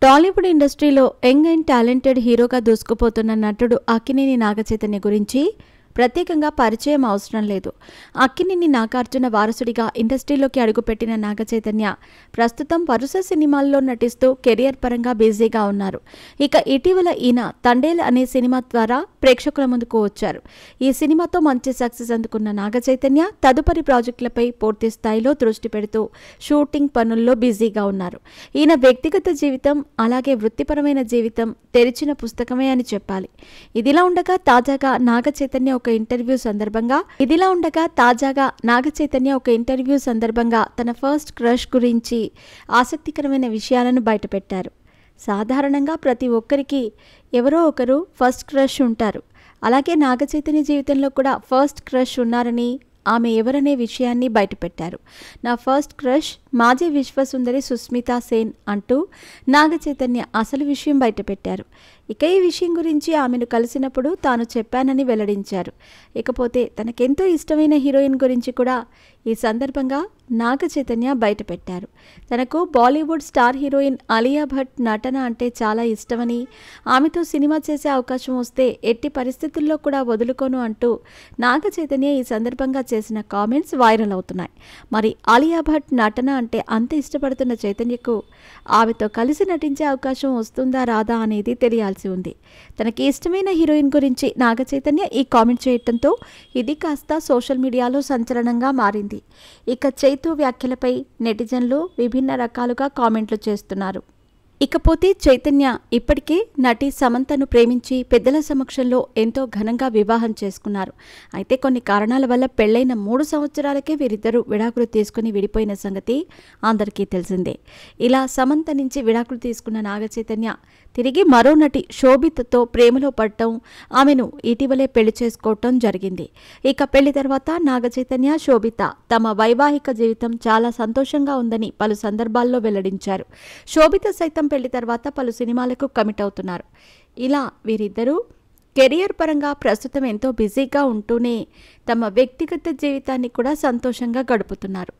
టాలీవుడ్ ఇండస్ట్రీలో young and talented హీరోగా దూసుకుపోతున్న నటుడు అక్కినేని నాగచైతన్య గురించి ప్రత్యేకంగా పరిచయం అవసరం లేదు. అక్కినేని నాగార్జున వారసుడిగా ఇండస్ట్రీలోకి అడుగుపెట్టిన నాగచైతన్య ప్రస్తుతం వరుస సినిమాల్లో నటిస్తూ కెరియర్ పరంగా బిజీగా ఉన్నారు. ఇక ఇటీవల ఈయన తండేల్ అనే సినిమా ద్వారా ప్రేక్షకుల ముందుకు వచ్చారు. ఈ సినిమాతో మంచి సక్సెస్ అందుకున్న నాగచైతన్య తదుపరి ప్రాజెక్టులపై పూర్తి స్థాయిలో దృష్టి పెడుతూ షూటింగ్ పనుల్లో బిజీగా ఉన్నారు. ఈయన వ్యక్తిగత జీవితం అలాగే వృత్తిపరమైన జీవితం తెరిచిన పుస్తకమే అని చెప్పాలి. ఇదిలా ఉండగా తాజాగా నాగచైతన్య ఒక ఇంటర్వ్యూ సందర్భంగా తన ఫస్ట్ క్రష్ గురించి ఆసక్తికరమైన విషయాలను బయటపెట్టారు. సాధారణంగా ప్రతి ఒక్కరికి ఎవరో ఒకరు ఫస్ట్ క్రష్ ఉంటారు. అలాగే నాగచైతన్య జీవితంలో కూడా ఫస్ట్ క్రష్ ఉన్నారని, ఆమె ఎవరనే విషయాన్ని బయటపెట్టారు. నా ఫస్ట్ క్రష్ మాజీ విశ్వసుందరి సుస్మితా సేన్ అంటూ నాగచైతన్య అసలు విషయం బయటపెట్టారు. ఇక ఈ విషయం గురించి ఆమెను కలిసినప్పుడు తాను చెప్పానని వెల్లడించారు. ఇకపోతే తనకెంతో ఇష్టమైన హీరోయిన్ గురించి కూడా ఈ సందర్భంగా నాగచైతన్య బయటపెట్టారు. తనకు బాలీవుడ్ స్టార్ హీరోయిన్ అలియా భట్ నటన అంటే చాలా ఇష్టమని, ఆమెతో సినిమా చేసే అవకాశం వస్తే ఎట్టి పరిస్థితుల్లో కూడా వదులుకోను అంటూ నాగచైతన్య ఈ సందర్భంగా చేసిన కామెంట్స్ వైరల్ అవుతున్నాయి. మరి అలియా భట్ నటన అంటే అంత ఇష్టపడుతున్న చైతన్యకు ఆమెతో కలిసి నటించే అవకాశం వస్తుందా రాదా అనేది తెలియాల్సి ఉంది. తనకి ఇష్టమైన హీరోయిన్ గురించి నాగచైతన్య ఈ కామెంట్ చేయడంతో ఇది కాస్త సోషల్ మీడియాలో సంచలనంగా మారింది. ఇక చైతు వ్యాఖ్యలపై నెటిజన్లు విభిన్న రకాలుగా కామెంట్లు చేస్తున్నారు. ఇకపోతే చైతన్య ఇప్పటికే నటి సమంతను ప్రేమించి పెద్దల సమక్షంలో ఎంతో ఘనంగా వివాహం చేసుకున్నారు. అయితే కొన్ని కారణాల వల్ల పెళ్లైన 3 సంవత్సరాలకే వీరిద్దరూ విడాకులు తీసుకుని విడిపోయిన సంగతి అందరికీ తెలిసిందే. ఇలా సమంత నుంచి విడాకులు తీసుకున్న నాగచైతన్య తిరిగి మరో నటి శోభితతో ప్రేమలో పడటం, ఆమెను ఇటీవలే పెళ్లి చేసుకోవటం జరిగింది. ఇక పెళ్లి తర్వాత నాగచైతన్య, శోభిత తమ వైవాహిక జీవితం చాలా సంతోషంగా ఉందని పలు సందర్భాల్లో వెల్లడించారు. శోభిత సైతం పెళ్లి తర్వాత పలు సినిమాలకు కమిట్ అవుతున్నారు. ఇలా వీరిద్దరూ కెరియర్ పరంగా ప్రస్తుతం ఎంతో బిజీగా ఉంటూనే తమ వ్యక్తిగత జీవితాన్ని కూడా సంతోషంగా గడుపుతున్నారు.